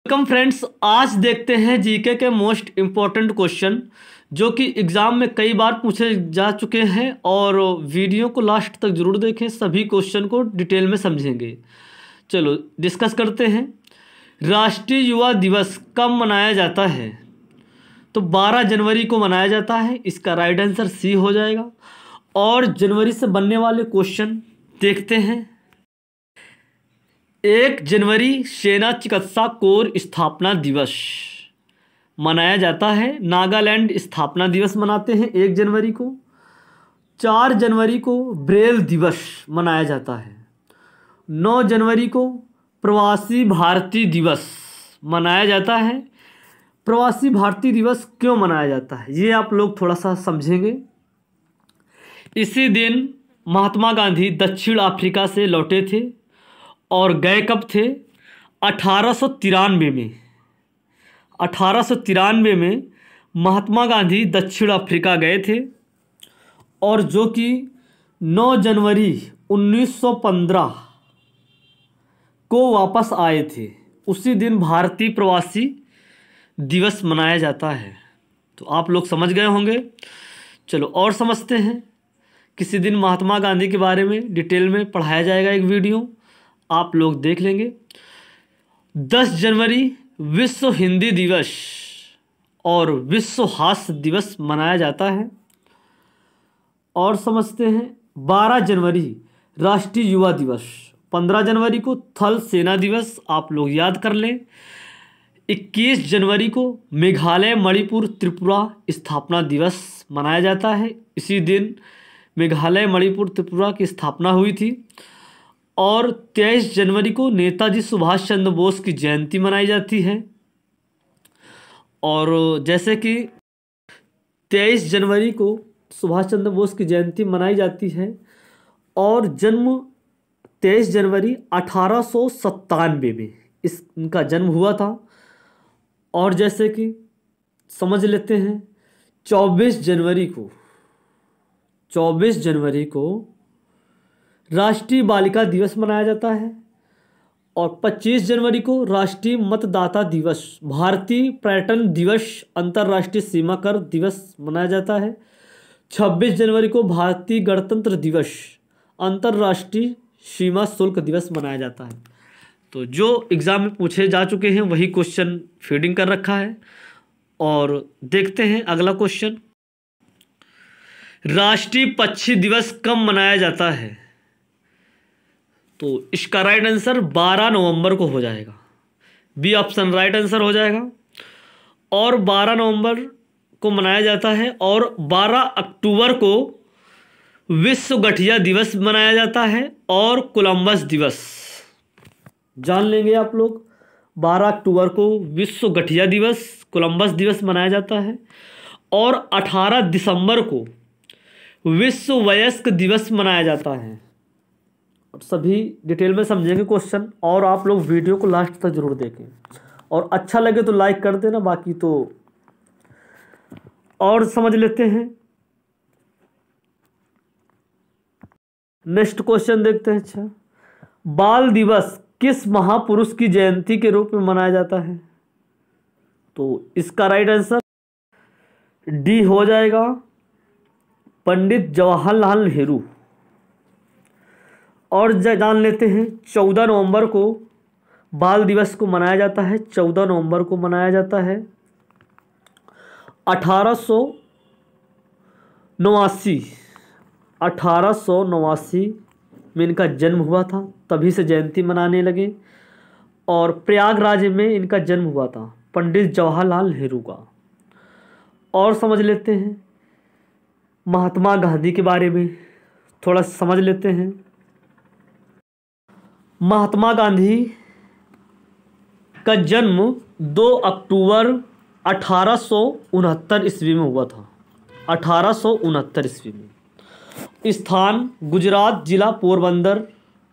Welcome friends. आज देखते हैं जीके के मोस्ट इम्पॉर्टेंट क्वेश्चन जो कि एग्ज़ाम में कई बार पूछे जा चुके हैं और वीडियो को लास्ट तक ज़रूर देखें, सभी क्वेश्चन को डिटेल में समझेंगे। चलो डिस्कस करते हैं। राष्ट्रीय युवा दिवस कब मनाया जाता है? तो 12 जनवरी को मनाया जाता है। इसका राइट आंसर सी हो जाएगा। और जनवरी से बनने वाले क्वेश्चन देखते हैं। 1 जनवरी सेना चिकित्सा कोर स्थापना दिवस मनाया जाता है। नागालैंड स्थापना दिवस मनाते हैं 1 जनवरी को। 4 जनवरी को ब्रेल दिवस मनाया जाता है। 9 जनवरी को प्रवासी भारतीय दिवस मनाया जाता है। प्रवासी भारतीय दिवस क्यों मनाया जाता है ये आप लोग थोड़ा सा समझेंगे। इसी दिन महात्मा गांधी दक्षिण अफ्रीका से लौटे थे और गए कब थे? 1893 में। 1893 में महात्मा गांधी दक्षिण अफ्रीका गए थे और जो कि 9 जनवरी 1915 को वापस आए थे। उसी दिन भारतीय प्रवासी दिवस मनाया जाता है। तो आप लोग समझ गए होंगे। चलो और समझते हैं। किसी दिन महात्मा गांधी के बारे में डिटेल में पढ़ाया जाएगा, एक वीडियो आप लोग देख लेंगे। 10 जनवरी विश्व हिंदी दिवस और विश्व हास्य दिवस मनाया जाता है। और समझते हैं 12 जनवरी राष्ट्रीय युवा दिवस। 15 जनवरी को थल सेना दिवस आप लोग याद कर लें। 21 जनवरी को मेघालय मणिपुर त्रिपुरा स्थापना दिवस मनाया जाता है। इसी दिन मेघालय मणिपुर त्रिपुरा की स्थापना हुई थी। और 23 जनवरी को नेताजी सुभाष चंद्र बोस की जयंती मनाई जाती है। और जैसे कि 23 जनवरी को सुभाष चंद्र बोस की जयंती मनाई जाती है और जन्म 23 जनवरी 1897 में इनका जन्म हुआ था। और जैसे कि समझ लेते हैं 24 जनवरी को राष्ट्रीय बालिका दिवस मनाया जाता है। और 25 जनवरी को राष्ट्रीय मतदाता दिवस, भारतीय पर्यटन दिवस, अंतर्राष्ट्रीय सीमा कर दिवस मनाया जाता है। 26 जनवरी को भारतीय गणतंत्र दिवस, अंतर्राष्ट्रीय सीमा शुल्क दिवस मनाया जाता है। तो जो एग्ज़ाम में पूछे जा चुके हैं वही क्वेश्चन फीडिंग कर रखा है। और देखते हैं अगला क्वेश्चन। राष्ट्रीय पक्षी दिवस कब मनाया जाता है? तो इसका राइट आंसर 12 नवंबर को हो जाएगा। बी ऑप्शन राइट आंसर हो जाएगा। और 12 नवंबर को मनाया जाता है। और 12 अक्टूबर को विश्व गठिया दिवस मनाया जाता है और कोलंबस दिवस जान लेंगे आप लोग। 12 अक्टूबर को विश्व गठिया दिवस, कोलंबस दिवस मनाया जाता है। और 18 दिसंबर को विश्व वयस्क दिवस मनाया जाता है। और सभी डिटेल में समझेंगे क्वेश्चन। और आप लोग वीडियो को लास्ट तक जरूर देखें और अच्छा लगे तो लाइक कर देना, बाकी तो और समझ लेते हैं। नेक्स्ट क्वेश्चन देखते हैं। अच्छा, बाल दिवस किस महापुरुष की जयंती के रूप में मनाया जाता है? तो इसका राइट आंसर डी हो जाएगा, पंडित जवाहरलाल नेहरू। और जान लेते हैं 14 नवंबर को बाल दिवस को मनाया जाता है। 14 नवंबर को मनाया जाता है। 1889 में इनका जन्म हुआ था, तभी से जयंती मनाने लगे। और प्रयागराज में इनका जन्म हुआ था, पंडित जवाहरलाल नेहरू का। और समझ लेते हैं महात्मा गांधी के बारे में थोड़ा समझ लेते हैं। महात्मा गांधी का जन्म 2 अक्टूबर 1869 ईस्वी में हुआ था। 1869 ईस्वी में। स्थान गुजरात, जिला पोरबंदर,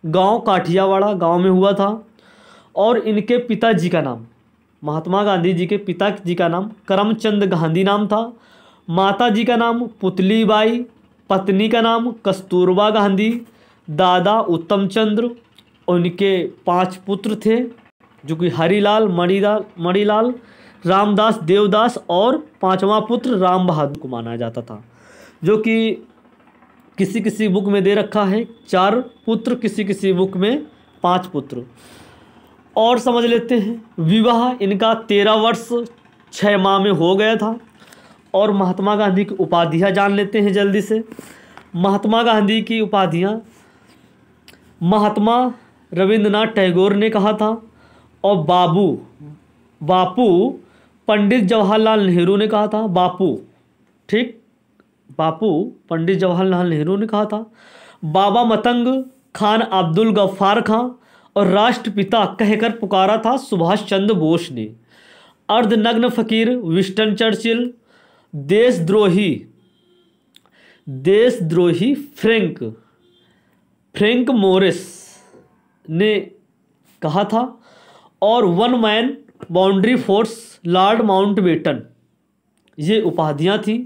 गांव काठियावाड़ा गांव में हुआ था। और इनके पिताजी का नाम, महात्मा गांधी जी के पिताजी का नाम करमचंद गांधी नाम था। माता जी का नाम पुतली बाई, पत्नी का नाम कस्तूरबा गांधी, दादा उत्तम चंद्र। उनके 5 पुत्र थे। जो कि हरिलाल, मणिलाल, रामदास, देवदास और पांचवा पुत्र राम बहादुर को माना जाता था, जो कि किसी किसी बुक में दे रखा है 4 पुत्र, किसी किसी बुक में 5 पुत्र। और समझ लेते हैं विवाह इनका 13 वर्ष 6 माह में हो गया था। और महात्मा गांधी की उपाधियाँ जान लेते हैं जल्दी से। महात्मा गांधी की उपाधियाँ महात्मा रविंद्रनाथ टैगोर ने कहा था, और बापू पंडित जवाहरलाल नेहरू ने कहा था। बापू पंडित जवाहरलाल नेहरू ने कहा था। बाबा मतंग खान अब्दुल गफ्फार खां और राष्ट्रपिता कहकर पुकारा था सुभाष चंद्र बोस ने। अर्धनग्न फकीर विंस्टन चर्चिल, देशद्रोही फ्रैंक मोरिस ने कहा था। और 1 man boundary force Lord Mountbatten, ये उपाधियाँ थीं।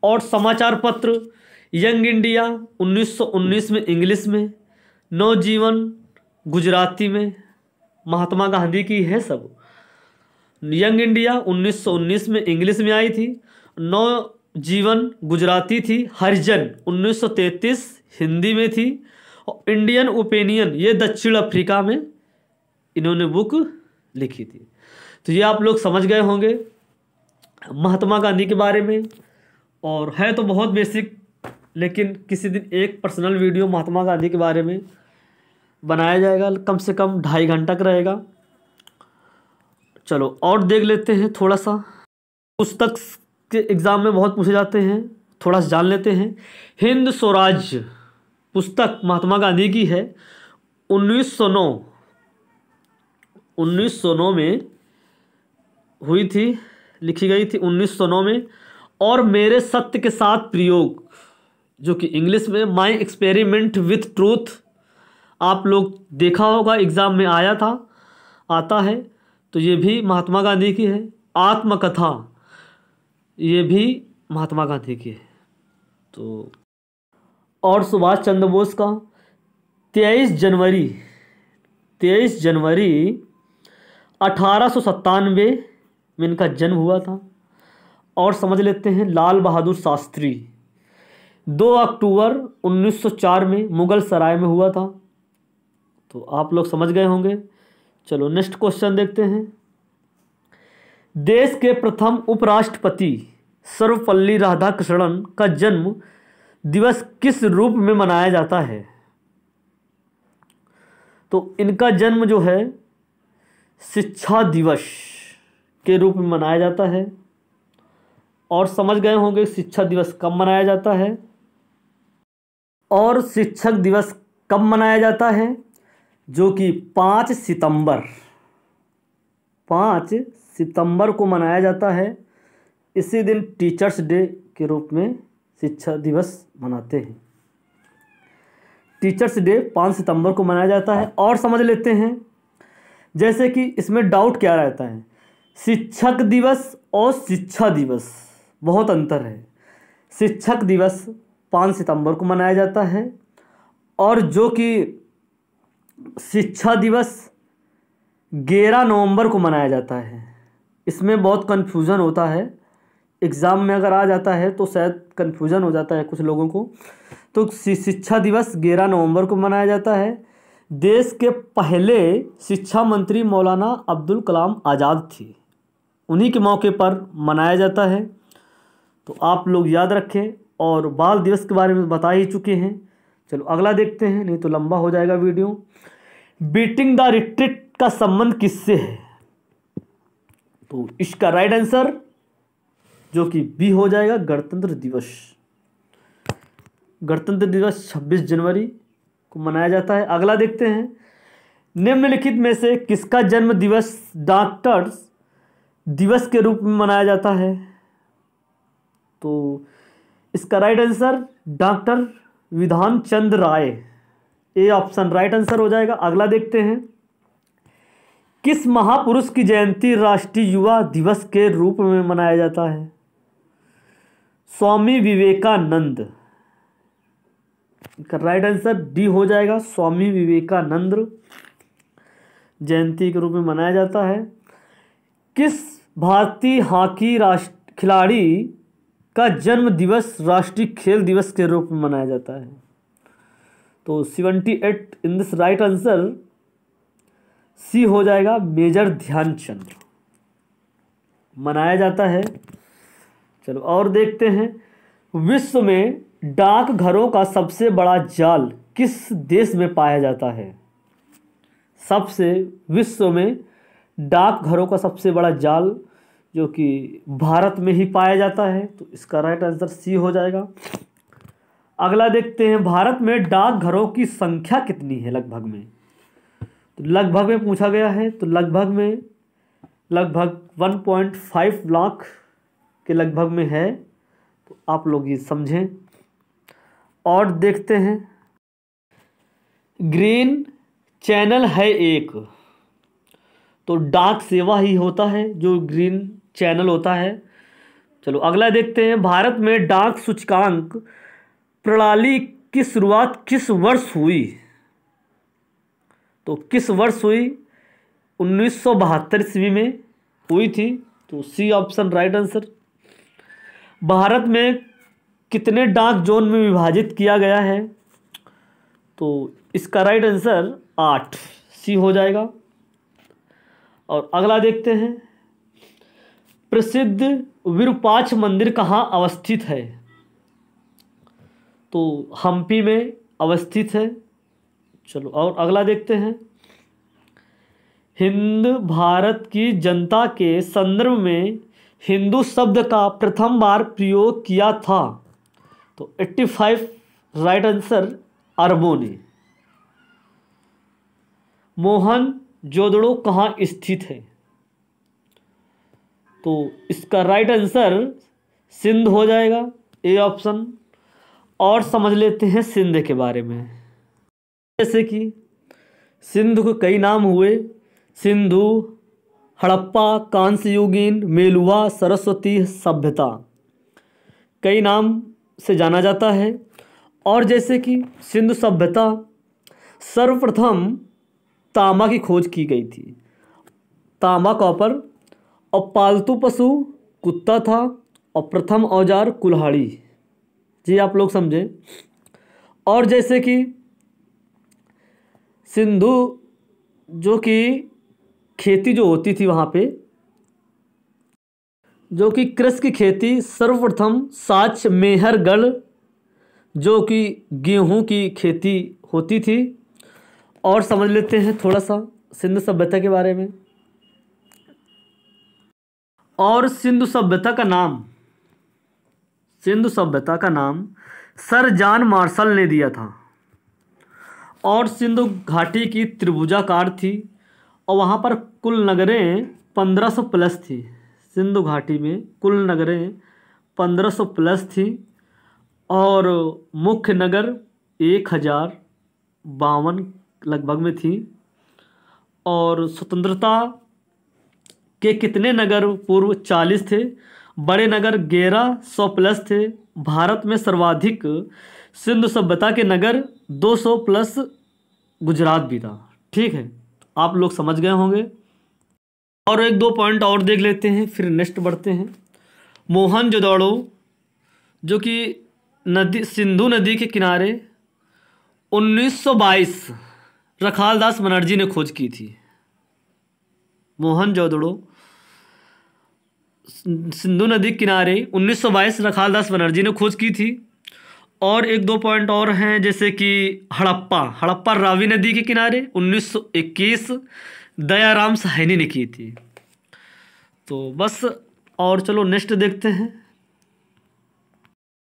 और समाचार पत्र यंग इंडिया 1919 में इंग्लिश में, नवजीवन गुजराती में, महात्मा गांधी की है सब। यंग इंडिया 1919 में इंग्लिश में आई थी, नवजीवन गुजराती थी, हरिजन 1933 हिंदी में थी, और इंडियन ओपिनियन ये दक्षिण अफ्रीका में इन्होंने बुक लिखी थी। तो ये आप लोग समझ गए होंगे महात्मा गांधी के बारे में। और है तो बहुत बेसिक, लेकिन किसी दिन एक पर्सनल वीडियो महात्मा गांधी के बारे में बनाया जाएगा, कम से कम 2.5 घंटा का रहेगा। चलो और देख लेते हैं थोड़ा सा। पुस्तक के एग्ज़ाम में बहुत पूछे जाते हैं, थोड़ा सा जान लेते हैं। हिंद स्वराज पुस्तक महात्मा गांधी की है, 1909 में हुई थी, लिखी गई थी 1909 में। और मेरे सत्य के साथ प्रयोग, जो कि इंग्लिश में माई एक्सपेरिमेंट विथ ट्रूथ, आप लोग देखा होगा एग्ज़ाम में आता है। तो ये भी महात्मा गांधी की है। आत्मकथा ये भी महात्मा गांधी की है। तो और सुभाष चंद्र बोस का 23 जनवरी 1897 में इनका जन्म हुआ था। और समझ लेते हैं लाल बहादुर शास्त्री 2 अक्टूबर 1904 में मुगल सराय में हुआ था। तो आप लोग समझ गए होंगे। चलो नेक्स्ट क्वेश्चन देखते हैं। देश के प्रथम उपराष्ट्रपति सर्वपल्ली राधाकृष्णन का जन्म दिवस किस रूप में मनाया जाता है? तो इनका जन्म जो है शिक्षा दिवस के रूप में मनाया जाता है। और समझ गए होंगे शिक्षा दिवस कब मनाया जाता है। और शिक्षक दिवस कब मनाया जाता है? जो कि 5 सितंबर को मनाया जाता है। इसी दिन टीचर्स डे के रूप में शिक्षा दिवस मनाते हैं। टीचर्स डे 5 सितंबर को मनाया जाता है। और समझ लेते हैं, जैसे कि इसमें डाउट क्या रहता है, शिक्षक दिवस और शिक्षा दिवस बहुत अंतर है। शिक्षक दिवस 5 सितंबर को मनाया जाता है, और जो कि शिक्षा दिवस 11 नवंबर को मनाया जाता है। इसमें बहुत कन्फ्यूज़न होता है, एग्ज़ाम में अगर आ जाता है तो शायद कन्फ्यूज़न हो जाता है कुछ लोगों को। तो शिक्षा दिवस 11 नवंबर को मनाया जाता है। देश के पहले शिक्षा मंत्री मौलाना अब्दुल कलाम आज़ाद थे, उन्हीं के मौके पर मनाया जाता है। तो आप लोग याद रखें। और बाल दिवस के बारे में बता ही चुके हैं। चलो अगला देखते हैं, नहीं तो लंबा हो जाएगा वीडियो। बीटिंग द रिट्रीट का संबंध किससे है? तो इसका राइट आंसर जो कि बी हो जाएगा, गणतंत्र दिवस। गणतंत्र दिवस 26 जनवरी को मनाया जाता है। अगला देखते हैं, निम्नलिखित में से किसका जन्म दिवस डॉक्टर्स दिवस के रूप में मनाया जाता है? तो इसका right answer doctor Bidhan Chandra Rai, A option right answer हो जाएगा। अगला देखते हैं, किस महापुरुष की जयंती राष्ट्रीय युवा दिवस के रूप में मनाया जाता है? Swami Vivekananda. Right answer D हो जाएगा, स्वामी विवेकानंद। जयंती के रूप में मनाया जाता है। किस भारतीय हॉकी राष्ट्र खिलाड़ी का जन्म दिवस राष्ट्रीय खेल दिवस के रूप में मनाया जाता है? तो 78 in this right answer C हो जाएगा, मेजर ध्यानचंद मनाया जाता है। चलो और देखते हैं, विश्व में डाकघरों का सबसे बड़ा जाल किस देश में पाया जाता है? विश्व में डाकघरों का सबसे बड़ा जाल जो कि भारत में ही पाया जाता है, तो इसका राइट आंसर सी हो जाएगा। अगला देखते हैं, भारत में डाकघरों की संख्या कितनी है लगभग में? तो लगभग में पूछा गया है, तो लगभग 1.5 लाख के लगभग में है, तो आप लोग ये समझें। और देखते हैं, ग्रीन चैनल है एक, तो डाक सेवा ही होता है जो ग्रीन चैनल होता है। चलो अगला देखते हैं, भारत में डाक सूचकांक प्रणाली की शुरुआत किस वर्ष हुई? तो किस वर्ष हुई? 1972 ईस्वी में हुई थी, तो C option right answer. Bharat में कितने डाक जोन में विभाजित किया गया है? तो इसका राइट आंसर 8 सी हो जाएगा। और अगला देखते हैं, प्रसिद्ध विरूपाक्ष मंदिर कहाँ अवस्थित है? तो हम्पी में अवस्थित है। चलो और अगला देखते हैं, हिंद भारत की जनता के संदर्भ में हिंदू शब्द का प्रथम बार प्रयोग किया था? तो 85 राइट आंसर अरबों ने। मोहन जोदड़ो कहाँ स्थित है? तो इसका राइट आंसर सिंध हो जाएगा, ए ऑप्शन। और समझ लेते हैं सिंध के बारे में, जैसे कि सिंध को कई नाम हुए, सिंधु, हड़प्पा, कांस्य युगीन, मेलुआ, सरस्वती सभ्यता, कई नाम से जाना जाता है। और जैसे कि सिंधु सभ्यता सर्वप्रथम तांबा की खोज की गई थी, तांबा कॉपर, और पालतू पशु कुत्ता था, और प्रथम औजार कुल्हाड़ी। जी आप लोग समझे। और जैसे कि सिंधु जो कि खेती जो होती थी वहाँ पे, जो कि कृषि की खेती सर्वप्रथम साच मेहरगढ़ जो कि गेहूं की खेती होती थी। और समझ लेते हैं थोड़ा सा सिंधु सभ्यता के बारे में। और सिंधु सभ्यता का नाम सर जॉन मार्शल ने दिया था। और सिंधु घाटी की त्रिभुजाकार थी, और वहाँ पर कुल नगरें 1500 प्लस थी। सिंधु घाटी में कुल नगरें 1500 प्लस थी, और मुख्य नगर 1052 लगभग में थी। और स्वतंत्रता के कितने नगर पूर्व? 40 थे। बड़े नगर 1100 प्लस थे। भारत में सर्वाधिक सिंधु सभ्यता के नगर 200 प्लस गुजरात भी था। ठीक है, आप लोग समझ गए होंगे। और एक दो पॉइंट और देख लेते हैं, फिर नेक्स्ट बढ़ते हैं। मोहनजोदड़ो जो कि सिंधु नदी के किनारे 1922 रखालदास बनर्जी ने खोज की थी। मोहनजोदड़ो सिंधु नदी किनारे 1922 रखालदास बनर्जी ने खोज की थी। और एक दो पॉइंट और हैं, जैसे कि हड़प्पा रावी नदी के किनारे 1921 दयाराम साहनी ने की थी। तो बस, और चलो नेक्स्ट देखते हैं।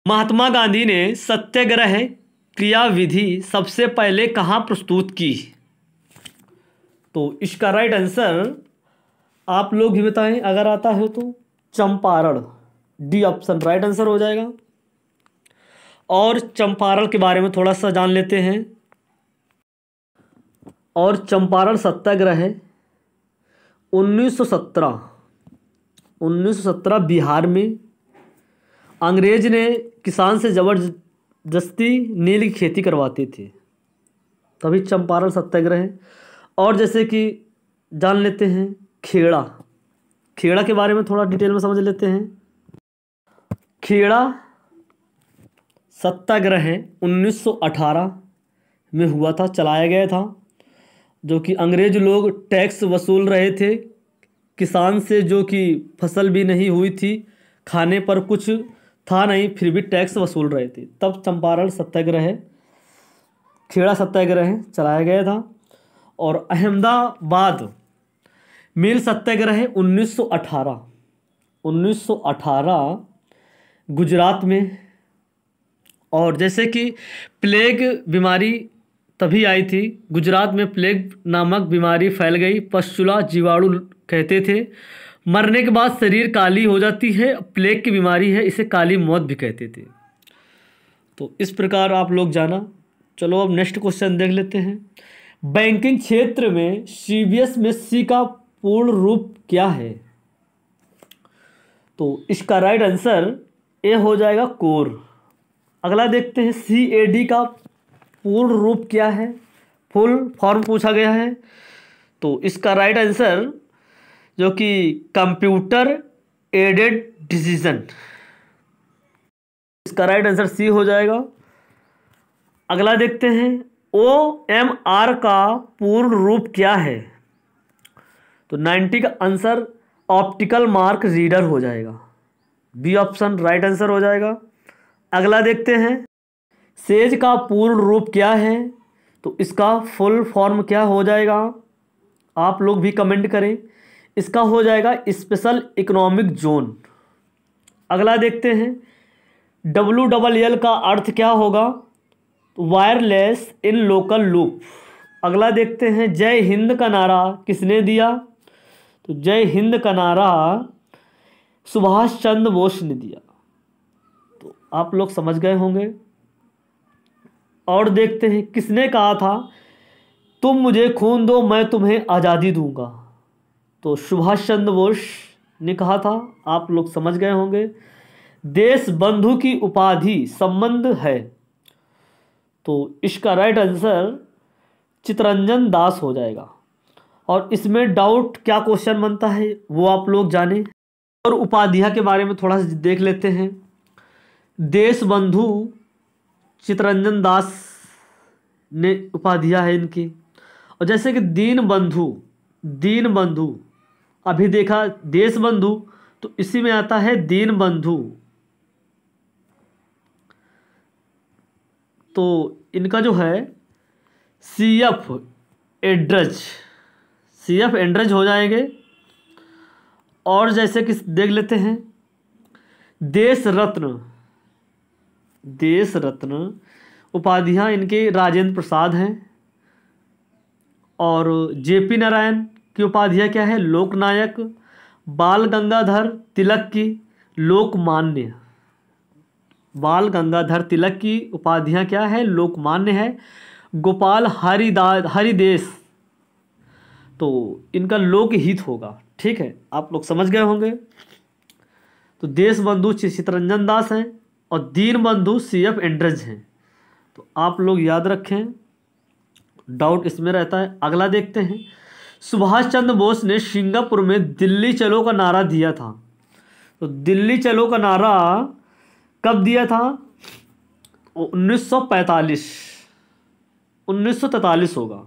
महात्मा गांधी ने सत्याग्रह क्रियाविधि सबसे पहले कहाँ प्रस्तुत की? तो इसका राइट आंसर आप लोग ही बताएं, अगर आता है तो Champaran, D option right answer हो जाएगा। और चंपारण के बारे में थोड़ा सा जान लेते हैं। और चंपारण सत्याग्रह 1917 बिहार में अंग्रेज ने किसान से जबरदस्ती नील की खेती करवाते थे, तभी चंपारण सत्याग्रह। और जैसे कि जान लेते हैं खेड़ा। खेड़ा के बारे में थोड़ा डिटेल में समझ लेते हैं। खेड़ा सत्याग्रह 1918 में हुआ था, चलाया गया था, जो कि अंग्रेज लोग टैक्स वसूल रहे थे किसान से, जो कि फसल भी नहीं हुई थी, खाने पर कुछ था नहीं, फिर भी टैक्स वसूल रहे थे। तब चंपारण सत्याग्रह, खेड़ा सत्याग्रह चलाया गया था। और अहमदाबाद मिल सत्याग्रह 1918 गुजरात में। और जैसे कि प्लेग बीमारी तभी आई थी, गुजरात में प्लेग नामक बीमारी फैल गई, पस्तुला जीवाणु कहते थे, मरने के बाद शरीर काली हो जाती है, प्लेग की बीमारी है, इसे काली मौत भी कहते थे। तो इस प्रकार आप लोग जाना। चलो अब नेक्स्ट क्वेश्चन देख लेते हैं। बैंकिंग क्षेत्र में सीबीएस में सी का पूर्ण रूप क्या है? तो इसका राइट आंसर ए हो जाएगा कोर। अगला देखते हैं सीएडी का पूर्ण रूप क्या है, फुल फॉर्म पूछा गया है। तो इसका राइट आंसर जो कि कंप्यूटर एडेड डिसीजन, इसका राइट आंसर सी हो जाएगा। अगला देखते हैं ओएमआर का पूर्ण रूप क्या है? तो 90 का आंसर ऑप्टिकल मार्क रीडर हो जाएगा, बी ऑप्शन राइट आंसर हो जाएगा। अगला देखते हैं सेज का पूर्ण रूप क्या है? तो इसका फुल फॉर्म क्या हो जाएगा? आप लोग भी कमेंट करें। इसका हो जाएगा स्पेशल इकोनॉमिक जोन। अगला देखते हैं WLL का अर्थ क्या होगा? Wireless in local loop. अगला देखते हैं जय हिंद का नारा किसने दिया? तो जय हिंद का नारा सुभाष चंद्र बोस ने दिया। तो आप लोग समझ गए होंगे। और देखते हैं किसने कहा था तुम मुझे खून दो मैं तुम्हें आज़ादी दूंगा? तो सुभाष चंद्र बोस ने कहा था, आप लोग समझ गए होंगे। देश बंधु की उपाधि संबंध है, तो इसका राइट आंसर चित्तरंजन दास हो जाएगा। और इसमें डाउट क्या क्वेश्चन बनता है वो आप लोग जाने। और उपाधियां के बारे में थोड़ा सा देख लेते हैं। देश बंधु चित्तरंजन दास ने उपाधियां है इनकी। और जैसे कि दीन बंधु अभी देखा देश बंधु, तो इसी में आता है दीन बंधु। तो इनका जो है सीएफ एंड्रज हो जाएंगे। और जैसे कि देख लेते हैं देश रत्न उपाधियां इनके राजेंद्र प्रसाद हैं। और जेपी नारायण की उपाधियां क्या है? लोकनायक। बाल गंगाधर तिलक की लोकमान्य, बाल गंगाधर तिलक की उपाधियां क्या है? लोकमान्य है। गोपाल हरिदेश, तो इनका लोकहित होगा। ठीक है, आप लोग समझ गए होंगे। तो देश बंधु चित्तरंजन दास हैं और दीन बंधु सीएफ एंड्रज हैं। तो आप लोग याद रखें, डाउट इसमें रहता है। अगला देखते हैं सुभाष चंद्र बोस ने सिंगापुर में दिल्ली चलो का नारा दिया था। तो दिल्ली चलो का नारा कब दिया था? 1943 होगा,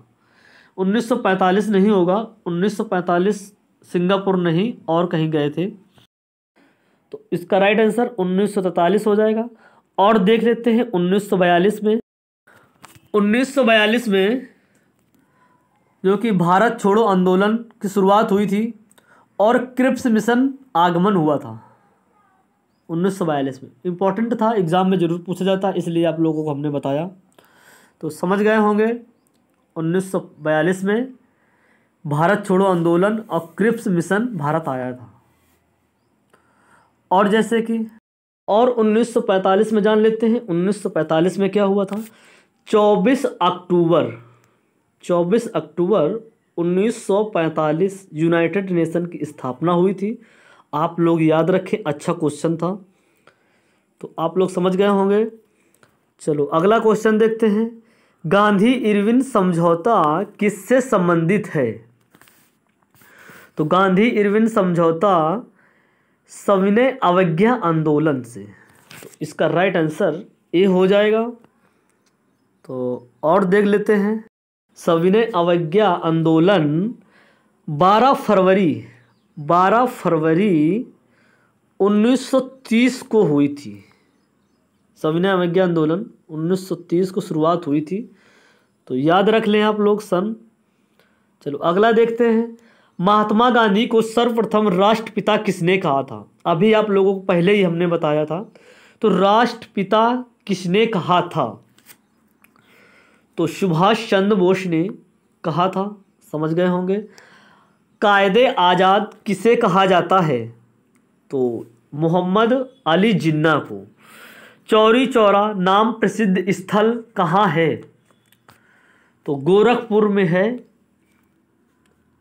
1945 नहीं होगा। 1945 सिंगापुर नहीं और कहीं गए थे। तो इसका राइट आंसर 1943 हो जाएगा। और देख लेते हैं 1942 में जो कि भारत छोड़ो आंदोलन की शुरुआत हुई थी और क्रिप्स मिशन आगमन हुआ था 1942 में। इम्पॉर्टेंट था, एग्ज़ाम में ज़रूर पूछा जाता है, इसलिए आप लोगों को हमने बताया। तो समझ गए होंगे 1942 में भारत छोड़ो आंदोलन और क्रिप्स मिशन भारत आया था। और जैसे कि और 1945 में जान लेते हैं 1945 में क्या हुआ था। 24 अक्टूबर 1945 यूनाइटेड नेशन की स्थापना हुई थी। आप लोग याद रखें, अच्छा क्वेश्चन था, तो आप लोग समझ गए होंगे। चलो अगला क्वेश्चन देखते हैं। गांधी इरविन समझौता किससे संबंधित है? तो गांधी इरविन समझौता सविनय अवज्ञा आंदोलन से, तो इसका राइट आंसर ए हो जाएगा। तो और देख लेते हैं, सविनय अवज्ञा आंदोलन 12 फरवरी 1930 को हुई थी। सविनय अवज्ञा आंदोलन 1930 को शुरुआत हुई थी, तो याद रख लें आप लोग सन। चलो अगला देखते हैं, महात्मा गांधी को सर्वप्रथम राष्ट्रपिता किसने कहा था? अभी आप लोगों को पहले ही हमने बताया था। तो राष्ट्रपिता किसने कहा था? तो सुभाष चंद्र बोस ने कहा था, समझ गए होंगे। कायदे आज़ाद किसे कहा जाता है? तो मोहम्मद अली जिन्ना को। चौरी चौरा नाम प्रसिद्ध स्थल कहाँ है? तो गोरखपुर में है।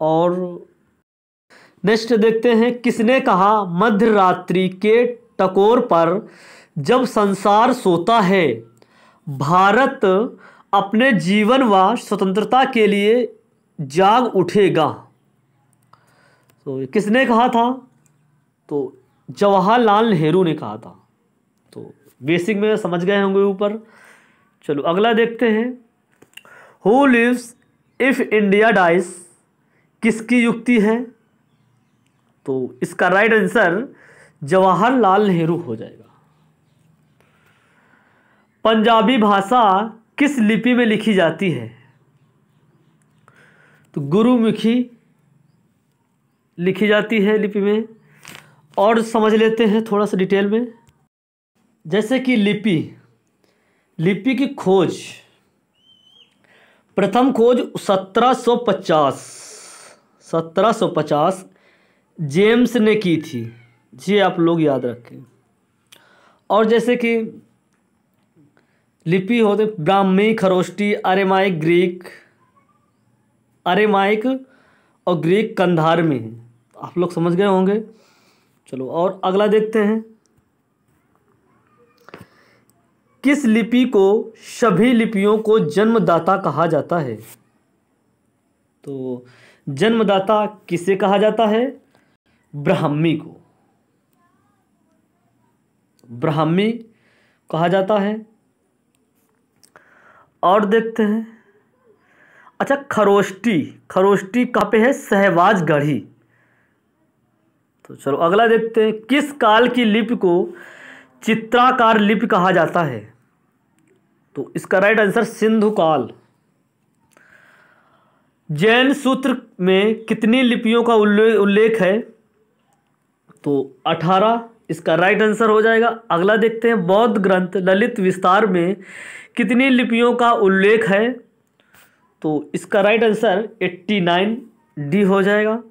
और नेक्स्ट देखते हैं, किसने कहा मध्य रात्रि के टकोर पर जब संसार सोता है भारत अपने जीवन व स्वतंत्रता के लिए जाग उठेगा? तो किसने कहा था? तो जवाहरलाल नेहरू ने कहा था। तो बेसिक में समझ गए होंगे ऊपर। चलो अगला देखते हैं, who lives if India dies किसकी युक्ति है? तो इसका राइट आंसर जवाहरलाल नेहरू हो जाएगा। पंजाबी भाषा किस लिपि में लिखी जाती है? तो गुरुमुखी लिखी जाती है लिपि में। और समझ लेते हैं थोड़ा सा डिटेल में, जैसे कि लिपि की खोज, प्रथम खोज 1750 जेम्स ने की थी, ये आप लोग याद रखें। और जैसे कि लिपि होते ब्राह्मी, खरोष्टी, अरेमाइक और ग्रीक कंधार में है, आप लोग समझ गए होंगे। चलो और अगला देखते हैं, किस लिपि को सभी लिपियों को जन्मदाता कहा जाता है? तो जन्मदाता किसे कहा जाता है? ब्राह्मी को, ब्राह्मी कहा जाता है। और देखते हैं, अच्छा खरोष्टी कहाँ पे है? सहवाजगढ़ी। तो चलो अगला देखते हैं, किस काल की लिपि को चित्राकार लिपि कहा जाता है? तो इसका राइट आंसर सिंधु काल। जैन सूत्र में कितनी लिपियों का उल्लेख है? तो 18, इसका राइट आंसर हो जाएगा। अगला देखते हैं, बौद्ध ग्रंथ ललित विस्तार में कितनी लिपियों का उल्लेख है? तो इसका राइट आंसर 89 डी हो जाएगा।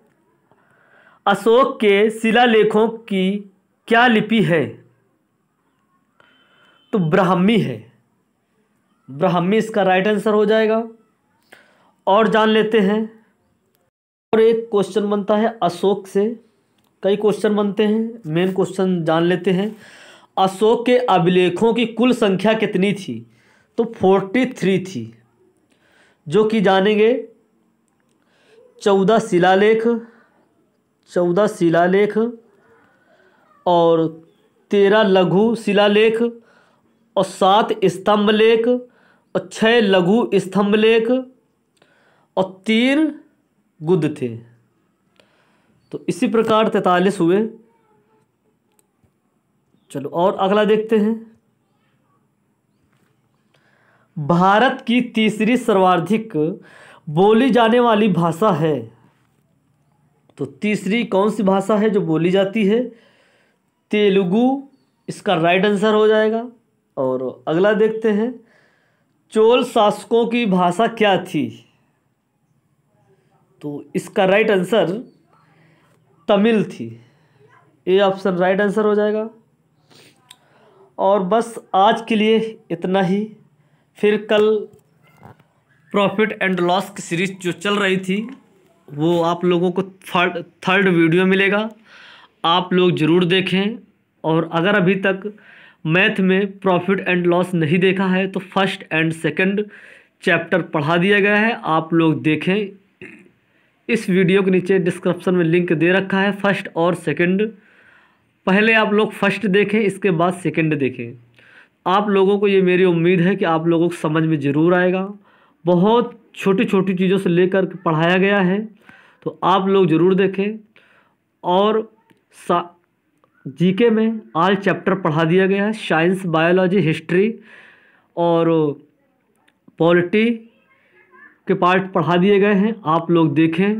अशोक के शिलालेखों की क्या लिपि है? तो ब्राह्मी है, ब्राह्मी इसका राइट आंसर हो जाएगा। और जान लेते हैं, और एक क्वेश्चन बनता है अशोक से, कई क्वेश्चन बनते हैं, मेन क्वेश्चन जान लेते हैं। अशोक के अभिलेखों की कुल संख्या कितनी थी? तो 43 थी, जो कि जानेंगे 14 शिलालेख और 13 लघु शिलालेख और 7 स्तंभ लेख और 6 लघु स्तंभ लेख और 3 गुद थे। तो इसी प्रकार 43 हुए। चलो और अगला देखते हैं, भारत की तीसरी सर्वाधिक बोली जाने वाली भाषा है? तो तीसरी कौन सी भाषा है जो बोली जाती है? तेलुगु, इसका राइट आंसर हो जाएगा। और अगला देखते हैं, चोल शासकों की भाषा क्या थी? तो इसका राइट आंसर तमिल थी, ये ऑप्शन राइट आंसर हो जाएगा। और बस आज के लिए इतना ही, फिर कल प्रॉफिट एंड लॉस की सीरीज जो चल रही थी वो आप लोगों को थर्ड वीडियो मिलेगा, आप लोग ज़रूर देखें। और अगर अभी तक मैथ में प्रॉफिट एंड लॉस नहीं देखा है तो फर्स्ट एंड सेकंड चैप्टर पढ़ा दिया गया है, आप लोग देखें। इस वीडियो के नीचे डिस्क्रिप्शन में लिंक दे रखा है, फर्स्ट और सेकंड। पहले आप लोग फर्स्ट देखें, इसके बाद सेकंड देखें। आप लोगों को ये मेरी उम्मीद है कि आप लोगों को समझ में ज़रूर आएगा। बहुत छोटी छोटी चीज़ों से लेकर के पढ़ाया गया है, तो आप लोग ज़रूर देखें। और जीके में ऑल चैप्टर पढ़ा दिया गया है, साइंस, बायोलॉजी, हिस्ट्री और पॉलिटी के पार्ट पढ़ा दिए गए हैं। आप लोग देखें,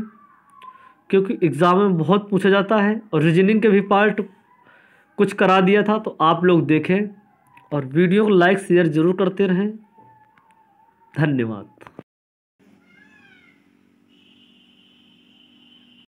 क्योंकि एग्ज़ाम में बहुत पूछा जाता है। और रीजनिंग के भी पार्ट कुछ करा दिया था, तो आप लोग देखें और वीडियो को लाइक शेयर ज़रूर करते रहें। धन्यवाद।